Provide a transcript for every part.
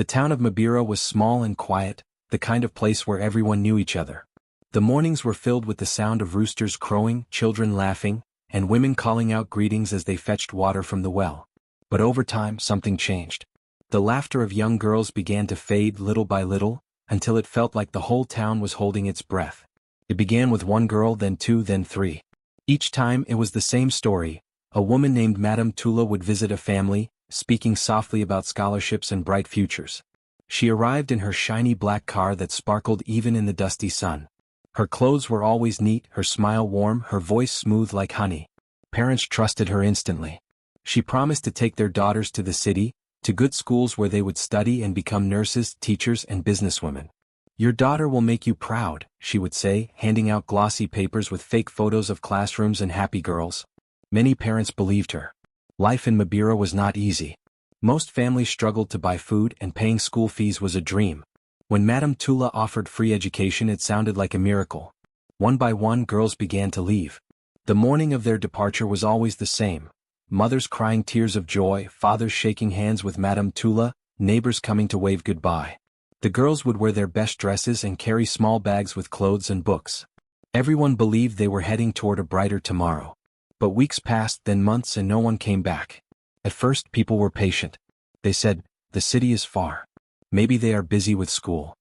The town of Mabira was small and quiet, the kind of place where everyone knew each other. The mornings were filled with the sound of roosters crowing, children laughing, and women calling out greetings as they fetched water from the well. But over time, something changed. The laughter of young girls began to fade little by little, until it felt like the whole town was holding its breath. It began with one girl, then two, then three. Each time it was the same story. A woman named Madame Tula would visit a family, speaking softly about scholarships and bright futures. She arrived in her shiny black car that sparkled even in the dusty sun. Her clothes were always neat, her smile warm, her voice smooth like honey. Parents trusted her instantly. She promised to take their daughters to the city, to good schools where they would study and become nurses, teachers, and businesswomen. "Your daughter will make you proud," she would say, handing out glossy papers with fake photos of classrooms and happy girls. Many parents believed her. Life in Mabira was not easy. Most families struggled to buy food, and paying school fees was a dream. When Madame Tula offered free education, it sounded like a miracle. One by one, girls began to leave. The morning of their departure was always the same. Mothers crying tears of joy, fathers shaking hands with Madame Tula, neighbors coming to wave goodbye. The girls would wear their best dresses and carry small bags with clothes and books. Everyone believed they were heading toward a brighter tomorrow. But weeks passed, then months, and no one came back. At first, people were patient. They said, "The city is far. Maybe they are busy with school."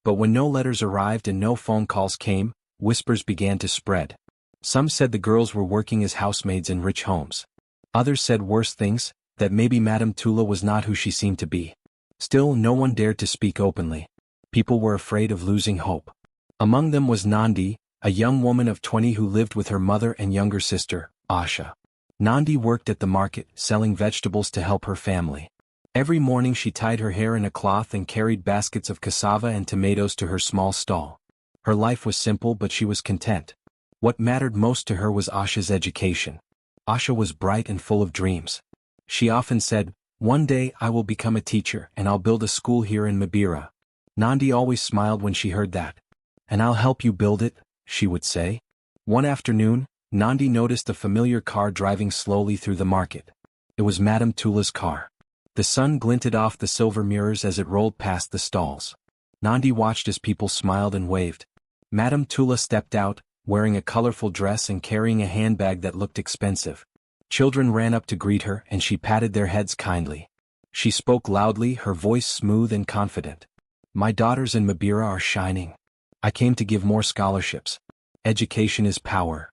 But when no letters arrived and no phone calls came, whispers began to spread. Some said the girls were working as housemaids in rich homes. Others said worse things, that maybe Madame Tula was not who she seemed to be. Still, no one dared to speak openly. People were afraid of losing hope. Among them was Nandi, a young woman of 20 who lived with her mother and younger sister, Asha. Nandi worked at the market, selling vegetables to help her family. Every morning she tied her hair in a cloth and carried baskets of cassava and tomatoes to her small stall. Her life was simple, but she was content. What mattered most to her was Asha's education. Asha was bright and full of dreams. She often said, "One day I will become a teacher and I'll build a school here in Mabira." Nandi always smiled when she heard that. "And I'll help you build it," she would say. One afternoon, Nandi noticed a familiar car driving slowly through the market. It was Madame Tula's car. The sun glinted off the silver mirrors as it rolled past the stalls. Nandi watched as people smiled and waved. Madame Tula stepped out, wearing a colorful dress and carrying a handbag that looked expensive. Children ran up to greet her, and she patted their heads kindly. She spoke loudly, her voice smooth and confident. "My daughters in Mabira are shining. I came to give more scholarships. Education is power."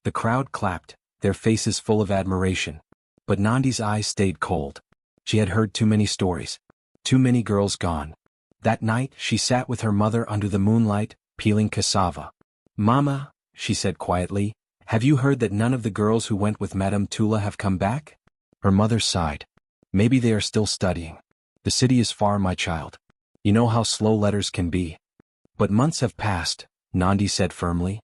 The crowd clapped, their faces full of admiration. But Nandi's eyes stayed cold. She had heard too many stories. Too many girls gone. That night, she sat with her mother under the moonlight, peeling cassava. "Mama," she said quietly, "have you heard that none of the girls who went with Madame Tula have come back?" Her mother sighed. "Maybe they are still studying. The city is far, my child. You know how slow letters can be." "But months have passed," Nandi said firmly.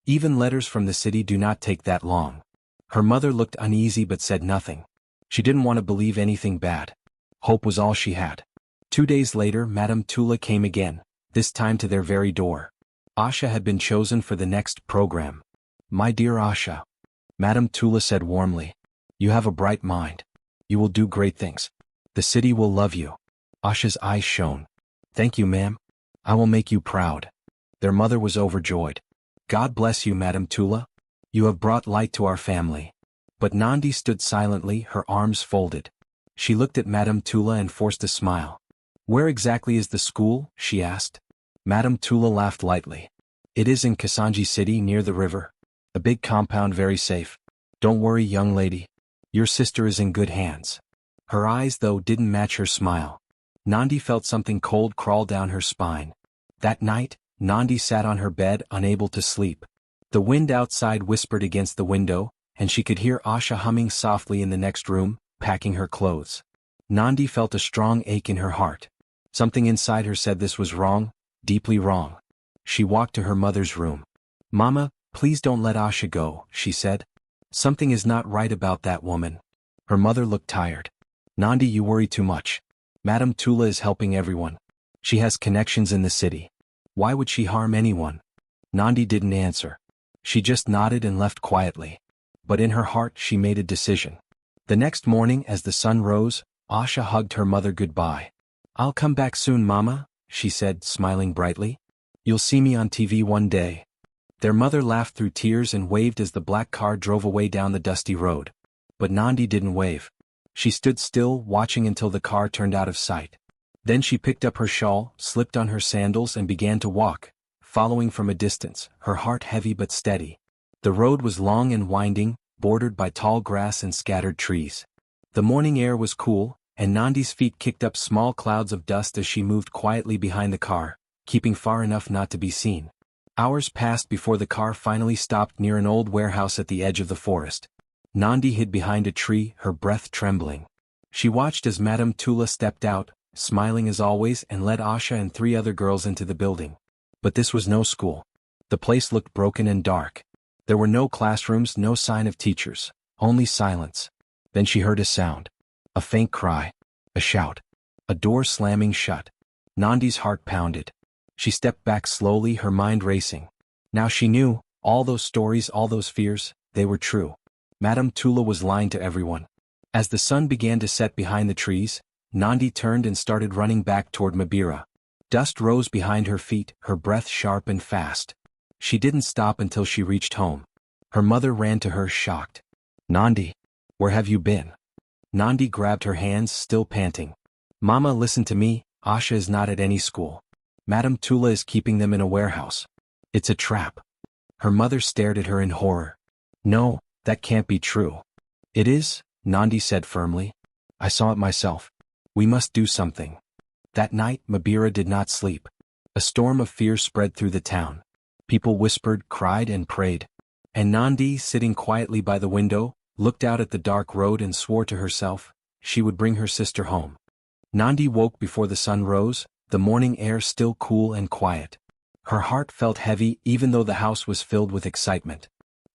"Even letters from the city do not take that long." Her mother looked uneasy but said nothing. She didn't want to believe anything bad. Hope was all she had. 2 days later, Madame Tula came again, this time to their very door. Asha had been chosen for the next program. "My dear Asha," Madame Tula said warmly, "you have a bright mind. You will do great things. The city will love you." Asha's eyes shone. "Thank you, ma'am. I will make you proud." Their mother was overjoyed. "God bless you, Madame Tula. You have brought light to our family." But Nandi stood silently, her arms folded. She looked at Madame Tula and forced a smile. "Where exactly is the school?" she asked. Madame Tula laughed lightly. "It is in Kasanji City, near the river. A big compound, very safe. Don't worry, young lady. Your sister is in good hands." Her eyes, though, didn't match her smile. Nandi felt something cold crawl down her spine. That night, Nandi sat on her bed, unable to sleep. The wind outside whispered against the window, and she could hear Asha humming softly in the next room, packing her clothes. Nandi felt a strong ache in her heart. Something inside her said this was wrong, deeply wrong. She walked to her mother's room. "Mama, please don't let Asha go," she said. "Something is not right about that woman." Her mother looked tired. "Nandi, you worry too much. Madame Tula is helping everyone. She has connections in the city. Why would she harm anyone?" Nandi didn't answer. She just nodded and left quietly. But in her heart she made a decision. The next morning as the sun rose, Asha hugged her mother goodbye. "I'll come back soon, Mama," she said, smiling brightly. "You'll see me on TV one day." Their mother laughed through tears and waved as the black car drove away down the dusty road. But Nandi didn't wave. She stood still, watching until the car turned out of sight. Then she picked up her shawl, slipped on her sandals and began to walk, following from a distance, her heart heavy but steady. The road was long and winding, bordered by tall grass and scattered trees. The morning air was cool, and Nandi's feet kicked up small clouds of dust as she moved quietly behind the car, keeping far enough not to be seen. Hours passed before the car finally stopped near an old warehouse at the edge of the forest. Nandi hid behind a tree, her breath trembling. She watched as Madame Tula stepped out, smiling as always, and led Asha and 3 other girls into the building. But this was no school. The place looked broken and dark. There were no classrooms, no sign of teachers, only silence. Then she heard a sound. A faint cry. A shout. A door slamming shut. Nandi's heart pounded. She stepped back slowly, her mind racing. Now she knew, all those stories, all those fears, they were true. Madame Tula was lying to everyone. As the sun began to set behind the trees, Nandi turned and started running back toward Mabira. Dust rose behind her feet, her breath sharp and fast. She didn't stop until she reached home. Her mother ran to her, shocked. "Nandi, where have you been?" Nandi grabbed her hands, still panting. "Mama, listen to me, Asha is not at any school. Madame Tula is keeping them in a warehouse. It's a trap." Her mother stared at her in horror. "No, that can't be true." "It is," Nandi said firmly. "I saw it myself. We must do something." That night, Mabira did not sleep. A storm of fear spread through the town. People whispered, cried, and prayed. And Nandi, sitting quietly by the window, looked out at the dark road and swore to herself she would bring her sister home. Nandi woke before the sun rose, the morning air still cool and quiet. Her heart felt heavy even though the house was filled with excitement.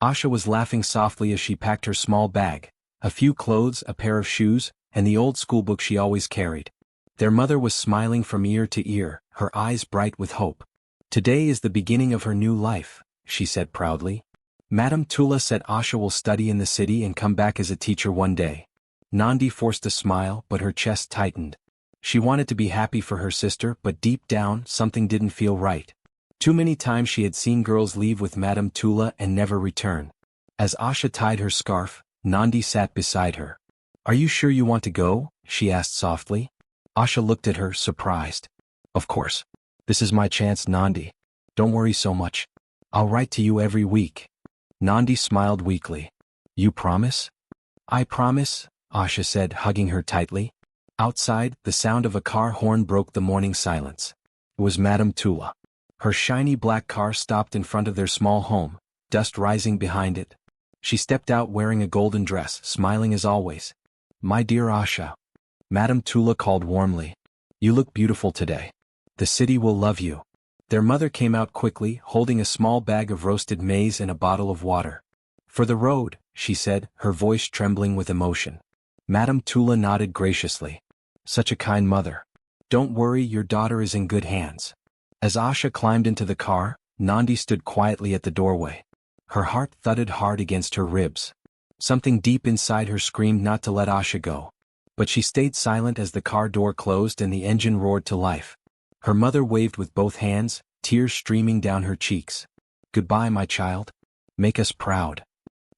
Asha was laughing softly as she packed her small bag, a few clothes, a pair of shoes, and the old schoolbook she always carried. Their mother was smiling from ear to ear, her eyes bright with hope. "Today is the beginning of her new life," she said proudly. Madame Tula said Asha will study in the city and come back as a teacher one day. Nandi forced a smile, but her chest tightened. She wanted to be happy for her sister, but deep down, something didn't feel right. Too many times she had seen girls leave with Madame Tula and never return. As Asha tied her scarf, Nandi sat beside her. "Are you sure you want to go?" she asked softly. Asha looked at her, surprised. "Of course. This is my chance, Nandi. Don't worry so much. I'll write to you every week." Nandi smiled weakly. "You promise?" "I promise," Asha said, hugging her tightly. Outside, the sound of a car horn broke the morning silence. It was Madame Tula. Her shiny black car stopped in front of their small home, dust rising behind it. She stepped out wearing a golden dress, smiling as always. "My dear Asha," Madame Tula called warmly. "You look beautiful today. The city will love you." Their mother came out quickly, holding a small bag of roasted maize and a bottle of water. "For the road," she said, her voice trembling with emotion. Madame Tula nodded graciously. "Such a kind mother. Don't worry, your daughter is in good hands." As Asha climbed into the car, Nandi stood quietly at the doorway. Her heart thudded hard against her ribs. Something deep inside her screamed not to let Asha go. But she stayed silent as the car door closed and the engine roared to life. Her mother waved with both hands, tears streaming down her cheeks. "Goodbye, my child. Make us proud."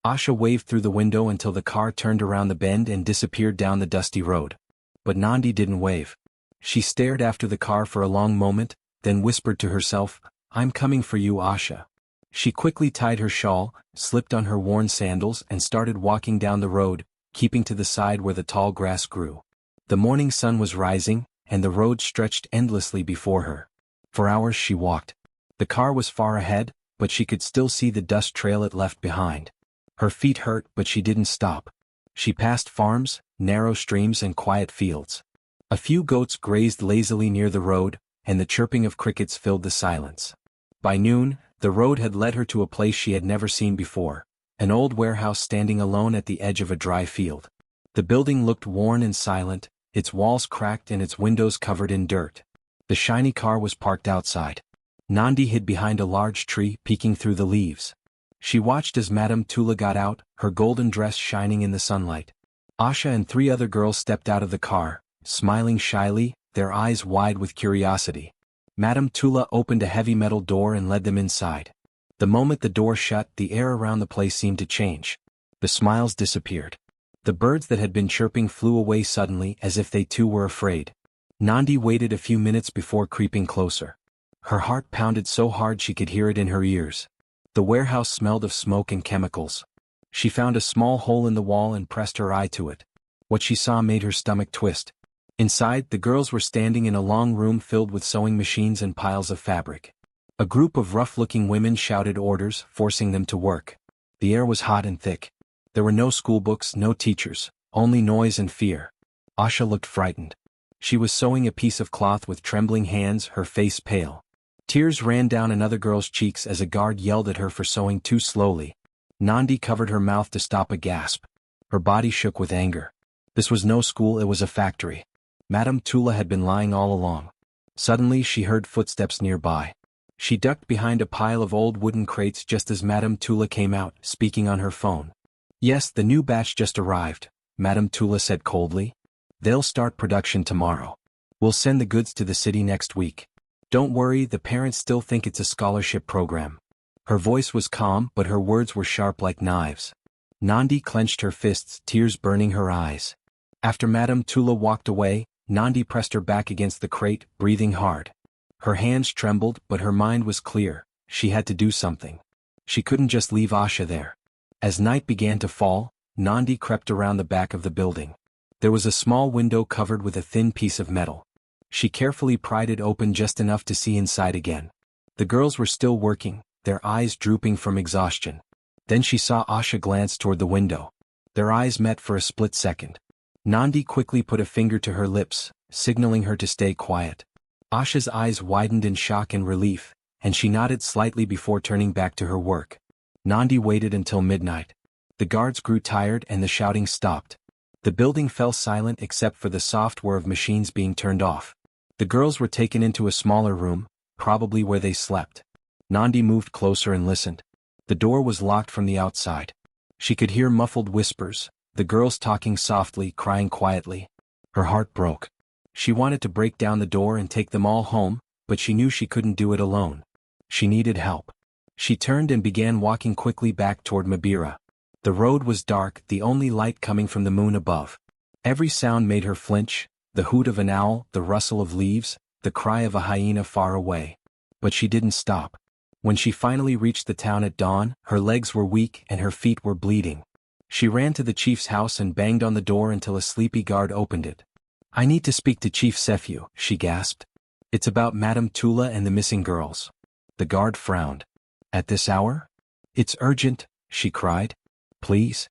Asha waved through the window until the car turned around the bend and disappeared down the dusty road. But Nandi didn't wave. She stared after the car for a long moment, then whispered to herself, "I'm coming for you, Asha." She quickly tied her shawl, slipped on her worn sandals and started walking down the road, keeping to the side where the tall grass grew. The morning sun was rising, and the road stretched endlessly before her. For hours she walked. The car was far ahead, but she could still see the dust trail it left behind. Her feet hurt, but she didn't stop. She passed farms, narrow streams and quiet fields. A few goats grazed lazily near the road, and the chirping of crickets filled the silence. By noon, the road had led her to a place she had never seen before, an old warehouse standing alone at the edge of a dry field. The building looked worn and silent, its walls cracked and its windows covered in dirt. The shiny car was parked outside. Nandi hid behind a large tree, peeking through the leaves. She watched as Madame Tula got out, her golden dress shining in the sunlight. Asha and 3 other girls stepped out of the car, smiling shyly, their eyes wide with curiosity. Madame Tula opened a heavy metal door and led them inside. The moment the door shut, the air around the place seemed to change. The smiles disappeared. The birds that had been chirping flew away suddenly as if they too were afraid. Nandi waited a few minutes before creeping closer. Her heart pounded so hard she could hear it in her ears. The warehouse smelled of smoke and chemicals. She found a small hole in the wall and pressed her eye to it. What she saw made her stomach twist. Inside, the girls were standing in a long room filled with sewing machines and piles of fabric. A group of rough-looking women shouted orders, forcing them to work. The air was hot and thick. There were no schoolbooks, no teachers, only noise and fear. Asha looked frightened. She was sewing a piece of cloth with trembling hands, her face pale. Tears ran down another girl's cheeks as a guard yelled at her for sewing too slowly. Nandi covered her mouth to stop a gasp. Her body shook with anger. This was no school, it was a factory. Madame Tula had been lying all along. Suddenly she heard footsteps nearby. She ducked behind a pile of old wooden crates just as Madame Tula came out, speaking on her phone. Yes, the new batch just arrived, Madame Tula said coldly. They'll start production tomorrow. We'll send the goods to the city next week. Don't worry, the parents still think it's a scholarship program. Her voice was calm, but her words were sharp like knives. Nandi clenched her fists, tears burning her eyes. After Madame Tula walked away, Nandi pressed her back against the crate, breathing hard. Her hands trembled, but her mind was clear. She had to do something. She couldn't just leave Asha there. As night began to fall, Nandi crept around the back of the building. There was a small window covered with a thin piece of metal. She carefully pried it open just enough to see inside again. The girls were still working, their eyes drooping from exhaustion. Then she saw Asha glance toward the window. Their eyes met for a split second. Nandi quickly put a finger to her lips, signaling her to stay quiet. Asha's eyes widened in shock and relief, and she nodded slightly before turning back to her work. Nandi waited until midnight. The guards grew tired and the shouting stopped. The building fell silent except for the soft whir of machines being turned off. The girls were taken into a smaller room, probably where they slept. Nandi moved closer and listened. The door was locked from the outside. She could hear muffled whispers, the girls talking softly, crying quietly. Her heart broke. She wanted to break down the door and take them all home, but she knew she couldn't do it alone. She needed help. She turned and began walking quickly back toward Mabira. The road was dark, the only light coming from the moon above. Every sound made her flinch, the hoot of an owl, the rustle of leaves, the cry of a hyena far away. But she didn't stop. When she finally reached the town at dawn, her legs were weak and her feet were bleeding. She ran to the chief's house and banged on the door until a sleepy guard opened it. "I need to speak to Chief Sephew," she gasped. "It's about Madame Tula and the missing girls." The guard frowned. "At this hour? It's urgent," she cried. "Please."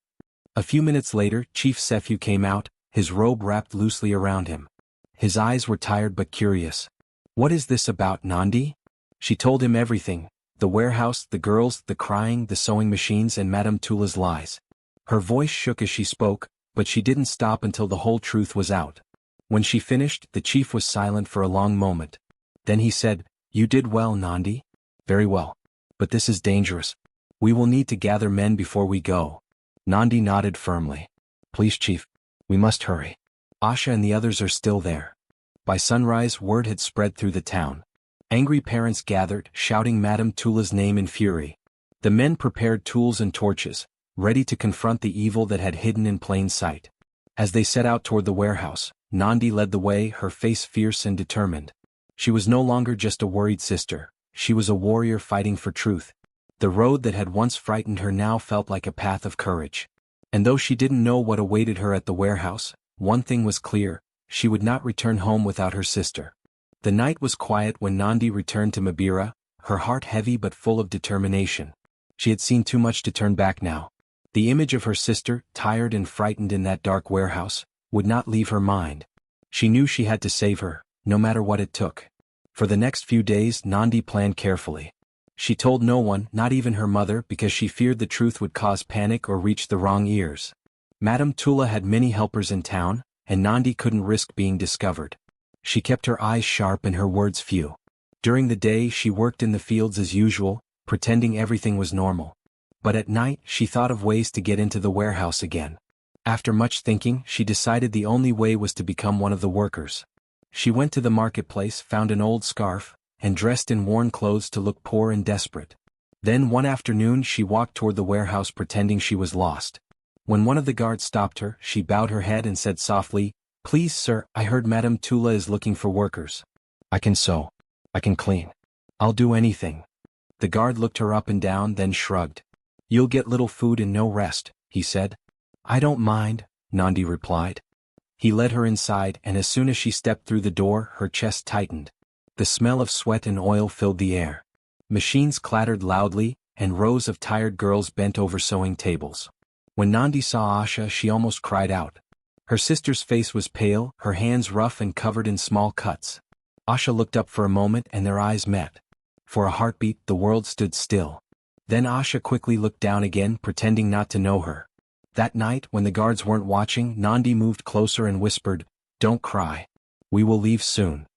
A few minutes later, Chief Sephew came out, his robe wrapped loosely around him. His eyes were tired but curious. "What is this about, Nandi?" She told him everything, the warehouse, the girls, the crying, the sewing machines, and Madame Tula's lies. Her voice shook as she spoke, but she didn't stop until the whole truth was out. When she finished, the chief was silent for a long moment. Then he said, "You did well, Nandi." "Very well. But this is dangerous. We will need to gather men before we go." Nandi nodded firmly. "Please, Chief. We must hurry. Asha and the others are still there." By sunrise, word had spread through the town. Angry parents gathered, shouting Madame Tula's name in fury. The men prepared tools and torches, ready to confront the evil that had hidden in plain sight. As they set out toward the warehouse, Nandi led the way, her face fierce and determined. She was no longer just a worried sister, she was a warrior fighting for truth. The road that had once frightened her now felt like a path of courage. And though she didn't know what awaited her at the warehouse, one thing was clear, she would not return home without her sister. The night was quiet when Nandi returned to Mabira, her heart heavy but full of determination. She had seen too much to turn back now. The image of her sister, tired and frightened in that dark warehouse, would not leave her mind. She knew she had to save her, no matter what it took. For the next few days, Nandi planned carefully. She told no one, not even her mother, because she feared the truth would cause panic or reach the wrong ears. Madame Tula had many helpers in town, and Nandi couldn't risk being discovered. She kept her eyes sharp and her words few. During the day, she worked in the fields as usual, pretending everything was normal. But at night, she thought of ways to get into the warehouse again. After much thinking, she decided the only way was to become one of the workers. She went to the marketplace, found an old scarf, and dressed in worn clothes to look poor and desperate. Then one afternoon she walked toward the warehouse pretending she was lost. When one of the guards stopped her, she bowed her head and said softly, "Please sir, I heard Madame Tula is looking for workers. I can sew. I can clean. I'll do anything." The guard looked her up and down, then shrugged. "You'll get little food and no rest," he said. "I don't mind," Nandi replied. He led her inside, and as soon as she stepped through the door, her chest tightened. The smell of sweat and oil filled the air. Machines clattered loudly, and rows of tired girls bent over sewing tables. When Nandi saw Asha, she almost cried out. Her sister's face was pale, her hands rough and covered in small cuts. Asha looked up for a moment and their eyes met. For a heartbeat, the world stood still. Then Asha quickly looked down again, pretending not to know her. That night, when the guards weren't watching, Nandi moved closer and whispered, "Don't cry. We will leave soon."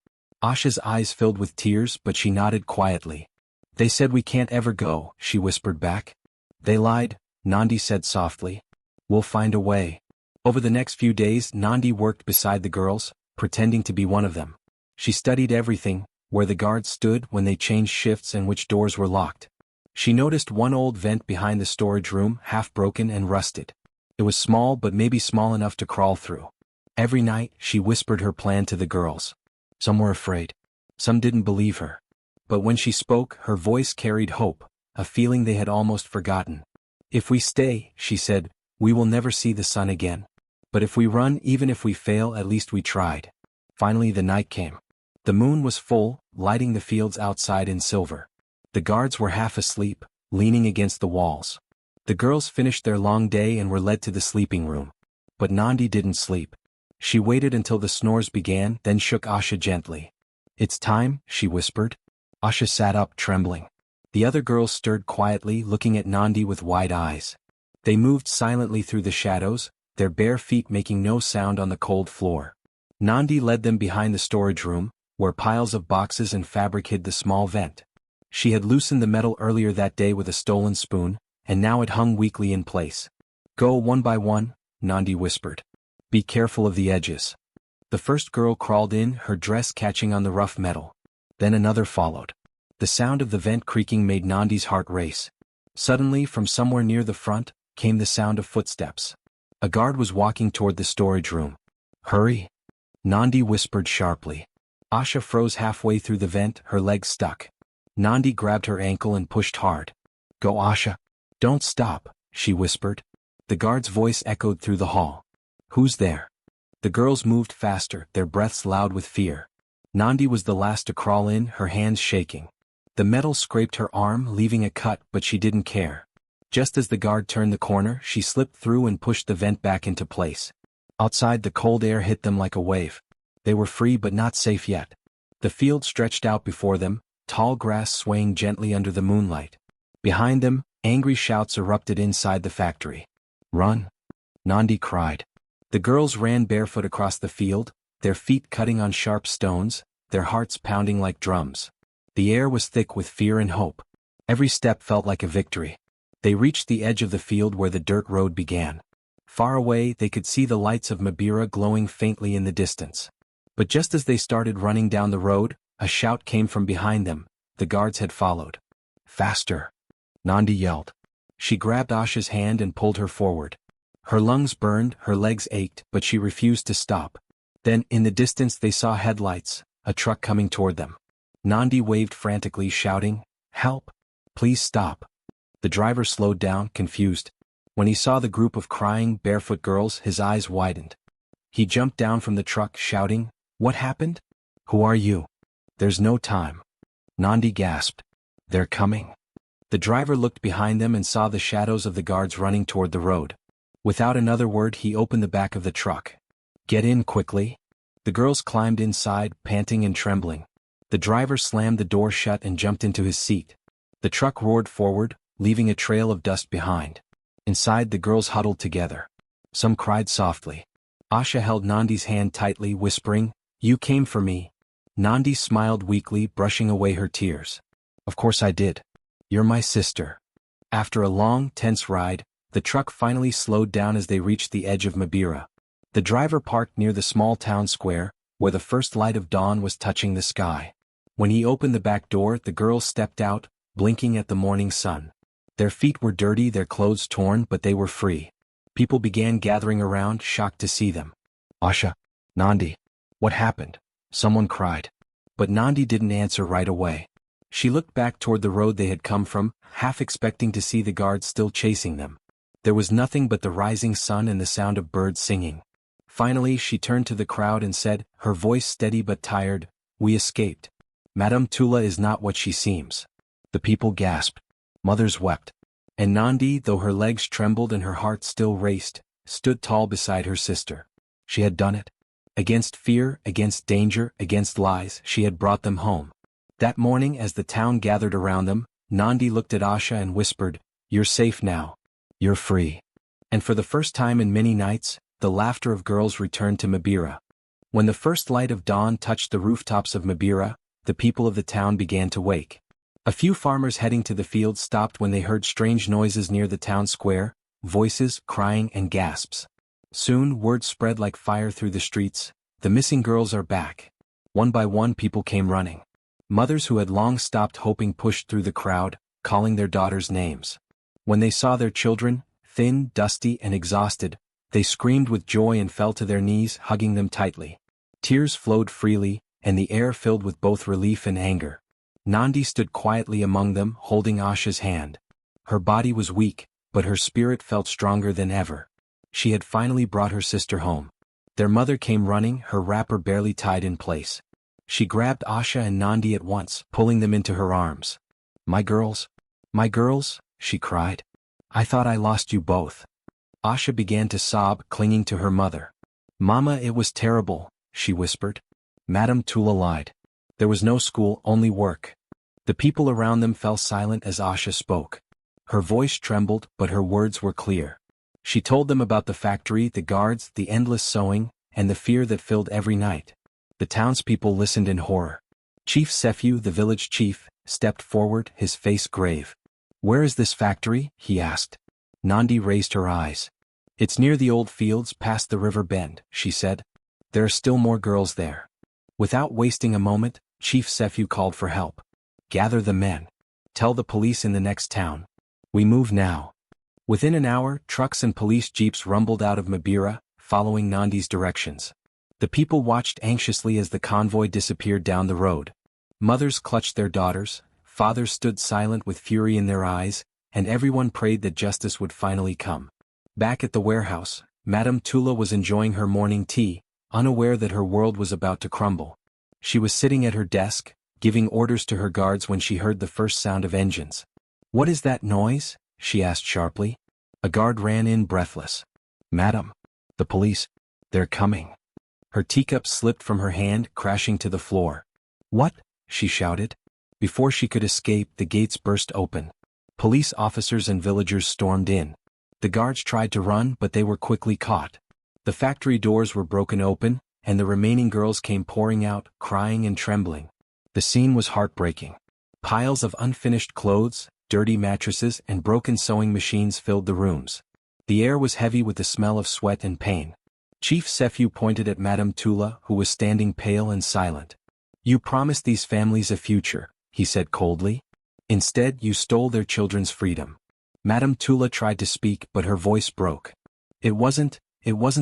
Asha's eyes filled with tears, but she nodded quietly. "They said we can't ever go," she whispered back. "They lied," Nandi said softly. "We'll find a way." Over the next few days, Nandi worked beside the girls, pretending to be one of them. She studied everything, where the guards stood when they changed shifts and which doors were locked. She noticed one old vent behind the storage room, half broken and rusted. It was small, but maybe small enough to crawl through. Every night, she whispered her plan to the girls. Some were afraid. Some didn't believe her. But when she spoke, her voice carried hope, a feeling they had almost forgotten. "If we stay," she said, "we will never see the sun again. But if we run, even if we fail, at least we tried." Finally the night came. The moon was full, lighting the fields outside in silver. The guards were half asleep, leaning against the walls. The girls finished their long day and were led to the sleeping room. But Nandi didn't sleep. She waited until the snores began, then shook Asha gently. "It's time," she whispered. Asha sat up, trembling. The other girls stirred quietly, looking at Nandi with wide eyes. They moved silently through the shadows, their bare feet making no sound on the cold floor. Nandi led them behind the storage room, where piles of boxes and fabric hid the small vent. She had loosened the metal earlier that day with a stolen spoon, and now it hung weakly in place. "Go one by one," Nandi whispered. "Be careful of the edges." The first girl crawled in, her dress catching on the rough metal. Then another followed. The sound of the vent creaking made Nandi's heart race. Suddenly, from somewhere near the front, came the sound of footsteps. A guard was walking toward the storage room. "Hurry," Nandi whispered sharply. Asha froze halfway through the vent, her legs stuck. Nandi grabbed her ankle and pushed hard. "Go, Asha. Don't stop," she whispered. The guard's voice echoed through the hall. "Who's there?" The girls moved faster, their breaths loud with fear. Nandi was the last to crawl in, her hands shaking. The metal scraped her arm, leaving a cut, but she didn't care. Just as the guard turned the corner, she slipped through and pushed the vent back into place. Outside, the cold air hit them like a wave. They were free but not safe yet. The field stretched out before them, tall grass swaying gently under the moonlight. Behind them, angry shouts erupted inside the factory. "Run!" Nandi cried. The girls ran barefoot across the field, their feet cutting on sharp stones, their hearts pounding like drums. The air was thick with fear and hope. Every step felt like a victory. They reached the edge of the field where the dirt road began. Far away, they could see the lights of Mabira glowing faintly in the distance. But just as they started running down the road, a shout came from behind them. The guards had followed. "Faster!" Nandi yelled. She grabbed Asha's hand and pulled her forward. Her lungs burned, her legs ached, but she refused to stop. Then, in the distance they saw headlights, a truck coming toward them. Nandi waved frantically, shouting, "Help! Please stop!" The driver slowed down, confused. When he saw the group of crying, barefoot girls, his eyes widened. He jumped down from the truck, shouting, "What happened? Who are you?" "There's no time." Nandi gasped. "They're coming." The driver looked behind them and saw the shadows of the guards running toward the road. Without another word, he opened the back of the truck. "Get in quickly." The girls climbed inside, panting and trembling. The driver slammed the door shut and jumped into his seat. The truck roared forward, leaving a trail of dust behind. Inside, the girls huddled together. Some cried softly. Asha held Nandi's hand tightly, whispering, "You came for me." Nandi smiled weakly, brushing away her tears. "Of course I did. You're my sister." After a long, tense ride, the truck finally slowed down as they reached the edge of Mabira. The driver parked near the small town square, where the first light of dawn was touching the sky. When he opened the back door, the girls stepped out, blinking at the morning sun. Their feet were dirty, their clothes torn, but they were free. People began gathering around, shocked to see them. "Asha, Nandi, what happened?" someone cried. But Nandi didn't answer right away. She looked back toward the road they had come from, half expecting to see the guards still chasing them. There was nothing but the rising sun and the sound of birds singing. Finally she turned to the crowd and said, her voice steady but tired, "We escaped. Madame Tula is not what she seems." The people gasped. Mothers wept. And Nandi, though her legs trembled and her heart still raced, stood tall beside her sister. She had done it. Against fear, against danger, against lies, she had brought them home. That morning as the town gathered around them, Nandi looked at Asha and whispered, "You're safe now. You're free." And for the first time in many nights, the laughter of girls returned to Mabira. When the first light of dawn touched the rooftops of Mabira, the people of the town began to wake. A few farmers heading to the fields stopped when they heard strange noises near the town square, voices, crying, and gasps. Soon word spread like fire through the streets, "The missing girls are back." One by one people came running. Mothers who had long stopped hoping pushed through the crowd, calling their daughters names. When they saw their children, thin, dusty, and exhausted, they screamed with joy and fell to their knees, hugging them tightly. Tears flowed freely, and the air filled with both relief and anger. Nandi stood quietly among them, holding Asha's hand. Her body was weak, but her spirit felt stronger than ever. She had finally brought her sister home. Their mother came running, her wrapper barely tied in place. She grabbed Asha and Nandi at once, pulling them into her arms. My girls, she cried. "I thought I lost you both." Asha began to sob, clinging to her mother. "Mama, it was terrible," she whispered. Madame Tula lied. There was no school, only work. The people around them fell silent as Asha spoke. Her voice trembled, but her words were clear. She told them about the factory, the guards, the endless sewing, and the fear that filled every night. The townspeople listened in horror. Chief Sephew, the village chief, stepped forward, his face grave. "Where is this factory?" he asked. Nandi raised her eyes. "It's near the old fields, past the river bend," she said. "There are still more girls there." Without wasting a moment, Chief Sephew called for help. "Gather the men. Tell the police in the next town. We move now." Within an hour, trucks and police jeeps rumbled out of Mabira, following Nandi's directions. The people watched anxiously as the convoy disappeared down the road. Mothers clutched their daughters, fathers stood silent with fury in their eyes, and everyone prayed that justice would finally come. Back at the warehouse, Madame Tula was enjoying her morning tea, unaware that her world was about to crumble. She was sitting at her desk, giving orders to her guards when she heard the first sound of engines. "What is that noise?" she asked sharply. A guard ran in breathless. "Madam, the police, they're coming." Her teacup slipped from her hand, crashing to the floor. "What?" she shouted. Before she could escape, the gates burst open. Police officers and villagers stormed in. The guards tried to run, but they were quickly caught. The factory doors were broken open, and the remaining girls came pouring out, crying and trembling. The scene was heartbreaking. Piles of unfinished clothes, dirty mattresses, and broken sewing machines filled the rooms. The air was heavy with the smell of sweat and pain. Chief Sephew pointed at Madame Tula, who was standing pale and silent. "You promised these families a future," he said coldly. "Instead, you stole their children's freedom." Madame Tula tried to speak, but her voice broke. It wasn't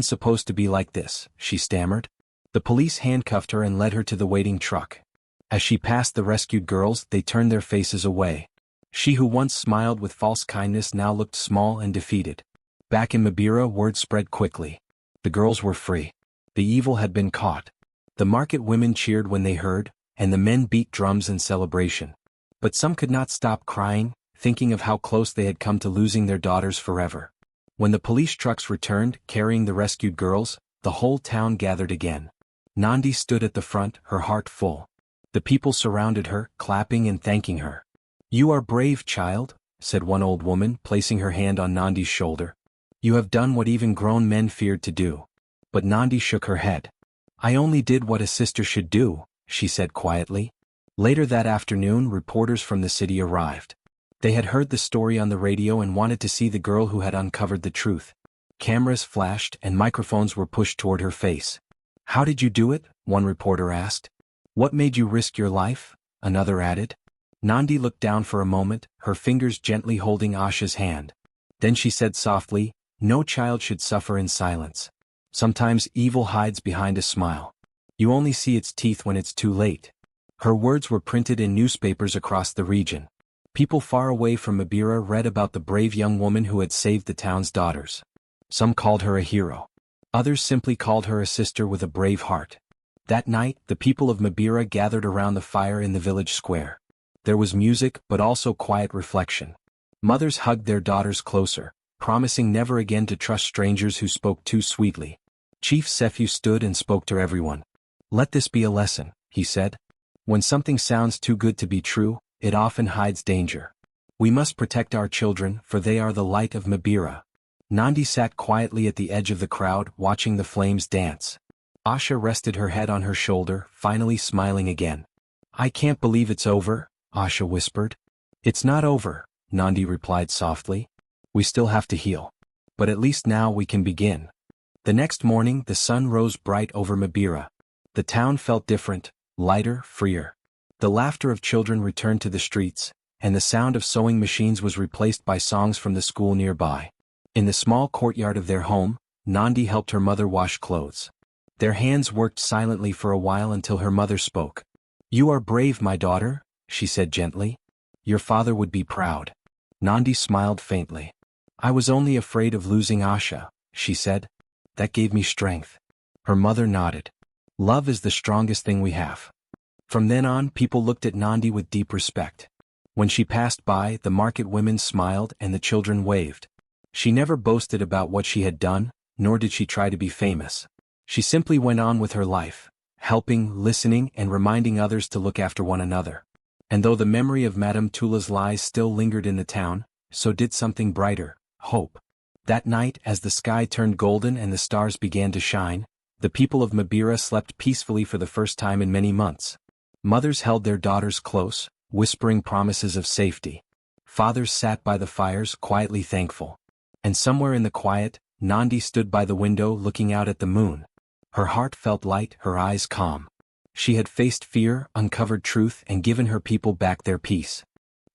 supposed to be like this," she stammered. The police handcuffed her and led her to the waiting truck. As she passed the rescued girls, they turned their faces away. She who once smiled with false kindness now looked small and defeated. Back in Mabira, word spread quickly. The girls were free. The evil had been caught. The market women cheered when they heard, and the men beat drums in celebration. But some could not stop crying, thinking of how close they had come to losing their daughters forever. When the police trucks returned, carrying the rescued girls, the whole town gathered again. Nandi stood at the front, her heart full. The people surrounded her, clapping and thanking her. "You are brave, child," said one old woman, placing her hand on Nandi's shoulder. "You have done what even grown men feared to do." But Nandi shook her head. "I only did what a sister should do," she said quietly. Later that afternoon, reporters from the city arrived. They had heard the story on the radio and wanted to see the girl who had uncovered the truth. Cameras flashed and microphones were pushed toward her face. How did you do it? One reporter asked. What made you risk your life? Another added. Nandi looked down for a moment, her fingers gently holding Asha's hand. Then she said softly, no child should suffer in silence. Sometimes evil hides behind a smile. You only see its teeth when it's too late. Her words were printed in newspapers across the region. People far away from Mabira read about the brave young woman who had saved the town's daughters. Some called her a hero. Others simply called her a sister with a brave heart. That night, the people of Mabira gathered around the fire in the village square. There was music but also quiet reflection. Mothers hugged their daughters closer, promising never again to trust strangers who spoke too sweetly. Chief Sephu stood and spoke to everyone. Let this be a lesson, he said. When something sounds too good to be true, it often hides danger. We must protect our children, for they are the light of Mabira. Nandi sat quietly at the edge of the crowd, watching the flames dance. Asha rested her head on her shoulder, finally smiling again. I can't believe it's over, Asha whispered. It's not over, Nandi replied softly. We still have to heal. But at least now we can begin. The next morning the sun rose bright over Mabira. The town felt different, lighter, freer. The laughter of children returned to the streets, and the sound of sewing machines was replaced by songs from the school nearby. In the small courtyard of their home, Nandi helped her mother wash clothes. Their hands worked silently for a while until her mother spoke. You are brave, my daughter, she said gently. Your father would be proud. Nandi smiled faintly. I was only afraid of losing Asha, she said. That gave me strength. Her mother nodded. Love is the strongest thing we have. From then on, people looked at Nandi with deep respect. When she passed by, the market women smiled and the children waved. She never boasted about what she had done, nor did she try to be famous. She simply went on with her life, helping, listening, and reminding others to look after one another. And though the memory of Madame Tula's lies still lingered in the town, so did something brighter, hope. That night, as the sky turned golden and the stars began to shine, the people of Mabira slept peacefully for the first time in many months. Mothers held their daughters close, whispering promises of safety. Fathers sat by the fires, quietly thankful. And somewhere in the quiet, Nandi stood by the window looking out at the moon. Her heart felt light, her eyes calm. She had faced fear, uncovered truth, and given her people back their peace.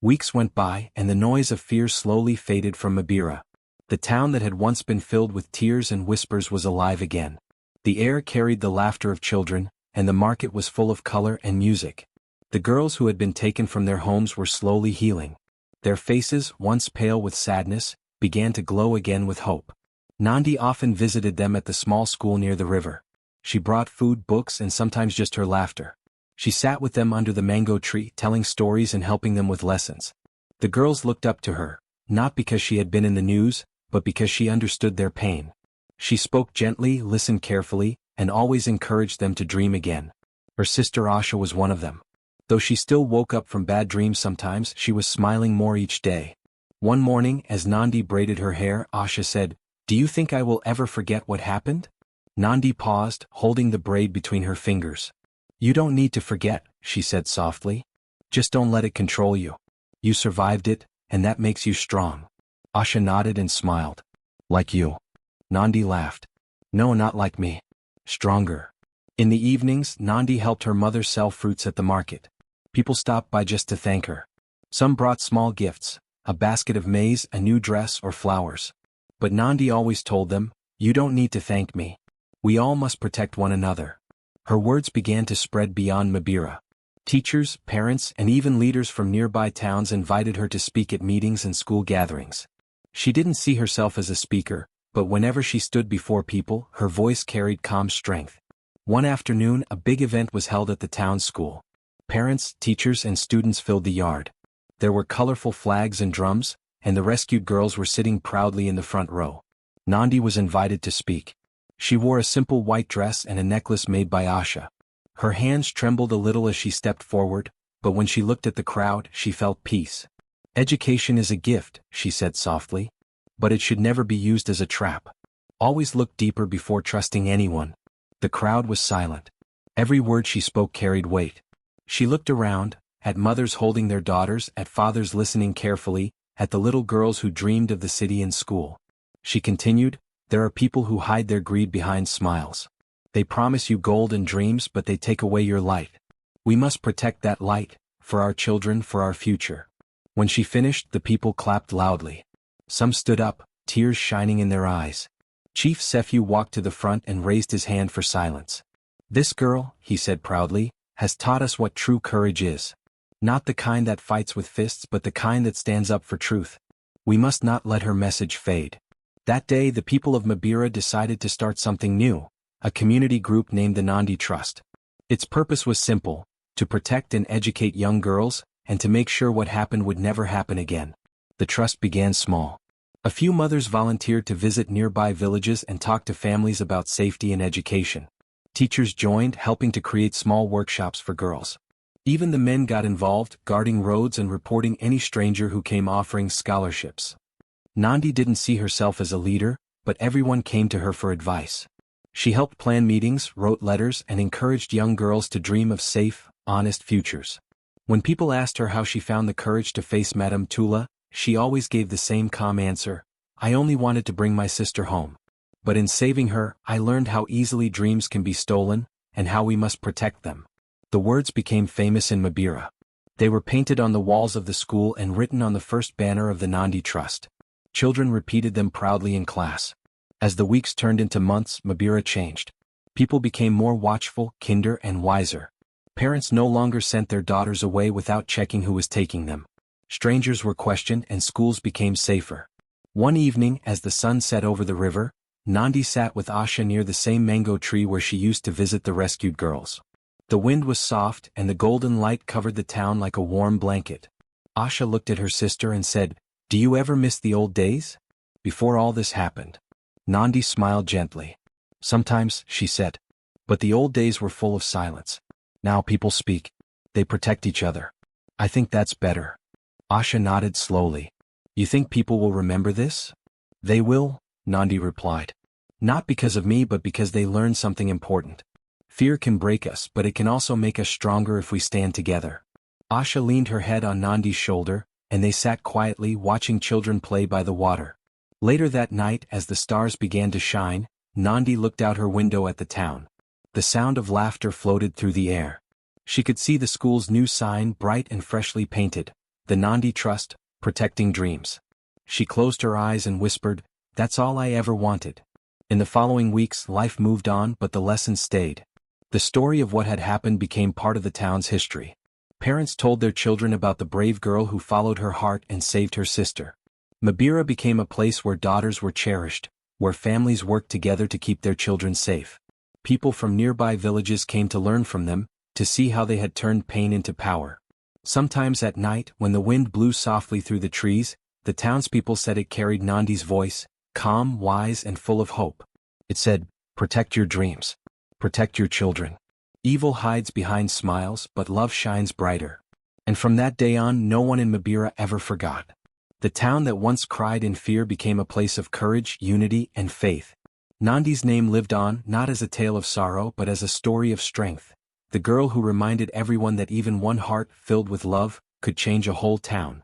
Weeks went by, and the noise of fear slowly faded from Mabira. The town that had once been filled with tears and whispers was alive again. The air carried the laughter of children, and the market was full of color and music. The girls who had been taken from their homes were slowly healing. Their faces, once pale with sadness, began to glow again with hope. Nandi often visited them at the small school near the river. She brought food, books, and sometimes just her laughter. She sat with them under the mango tree, telling stories and helping them with lessons. The girls looked up to her, not because she had been in the news, but because she understood their pain. She spoke gently, listened carefully, and always encouraged them to dream again. Her sister Asha was one of them. Though she still woke up from bad dreams sometimes, she was smiling more each day. One morning, as Nandi braided her hair, Asha said, Do you think I will ever forget what happened? Nandi paused, holding the braid between her fingers. You don't need to forget, she said softly. Just don't let it control you. You survived it, and that makes you strong. Asha nodded and smiled. Like you. Nandi laughed. No, not like me. Stronger. In the evenings, Nandi helped her mother sell fruits at the market. People stopped by just to thank her. Some brought small gifts, a basket of maize, a new dress, or flowers. But Nandi always told them, You don't need to thank me. We all must protect one another. Her words began to spread beyond Mabira. Teachers, parents, and even leaders from nearby towns invited her to speak at meetings and school gatherings. She didn't see herself as a speaker, but whenever she stood before people, her voice carried calm strength. One afternoon, a big event was held at the town school. Parents, teachers, and students filled the yard. There were colorful flags and drums, and the rescued girls were sitting proudly in the front row. Nandi was invited to speak. She wore a simple white dress and a necklace made by Asha. Her hands trembled a little as she stepped forward, but when she looked at the crowd, she felt peace. Education is a gift, she said softly. But it should never be used as a trap. Always look deeper before trusting anyone. The crowd was silent. Every word she spoke carried weight. She looked around, at mothers holding their daughters, at fathers listening carefully, at the little girls who dreamed of the city and school. She continued, There are people who hide their greed behind smiles. They promise you gold and dreams, but they take away your light. We must protect that light, for our children, for our future." When she finished, the people clapped loudly. Some stood up, tears shining in their eyes. Chief Sephu walked to the front and raised his hand for silence. "This girl," he said proudly, "has taught us what true courage is. Not the kind that fights with fists, but the kind that stands up for truth. We must not let her message fade." That day, the people of Mabira decided to start something new, a community group named the Nandi Trust. Its purpose was simple: to protect and educate young girls, and to make sure what happened would never happen again. The trust began small. A few mothers volunteered to visit nearby villages and talk to families about safety and education. Teachers joined, helping to create small workshops for girls. Even the men got involved, guarding roads and reporting any stranger who came offering scholarships. Nandi didn't see herself as a leader, but everyone came to her for advice. She helped plan meetings, wrote letters, and encouraged young girls to dream of safe, honest futures. When people asked her how she found the courage to face Madame Tula, she always gave the same calm answer: "I only wanted to bring my sister home. But in saving her, I learned how easily dreams can be stolen, and how we must protect them." The words became famous in Mabira. They were painted on the walls of the school and written on the first banner of the Nandi Trust. Children repeated them proudly in class. As the weeks turned into months, Mabira changed. People became more watchful, kinder, and wiser. Parents no longer sent their daughters away without checking who was taking them. Strangers were questioned and schools became safer. One evening, as the sun set over the river, Nandi sat with Asha near the same mango tree where she used to visit the rescued girls. The wind was soft and the golden light covered the town like a warm blanket. Asha looked at her sister and said, "Do you ever miss the old days? Before all this happened?" Nandi smiled gently. "Sometimes," she said. "But the old days were full of silence. Now people speak. They protect each other. I think that's better." Asha nodded slowly. "You think people will remember this?" "They will," Nandi replied. "Not because of me, but because they learned something important. Fear can break us, but it can also make us stronger if we stand together." Asha leaned her head on Nandi's shoulder, and they sat quietly watching children play by the water. Later that night, as the stars began to shine, Nandi looked out her window at the town. The sound of laughter floated through the air. She could see the school's new sign, bright and freshly painted: "The Nandi Trust, protecting dreams." She closed her eyes and whispered, "That's all I ever wanted." In the following weeks, life moved on, but the lessons stayed. The story of what had happened became part of the town's history. Parents told their children about the brave girl who followed her heart and saved her sister. Mabira became a place where daughters were cherished, where families worked together to keep their children safe. People from nearby villages came to learn from them, to see how they had turned pain into power. Sometimes at night, when the wind blew softly through the trees, the townspeople said it carried Nandi's voice, calm, wise, and full of hope. It said, "Protect your dreams. Protect your children. Evil hides behind smiles, but love shines brighter." And from that day on, no one in Mabira ever forgot. The town that once cried in fear became a place of courage, unity, and faith. Nandi's name lived on, not as a tale of sorrow but as a story of strength. The girl who reminded everyone that even one heart filled with love could change a whole town.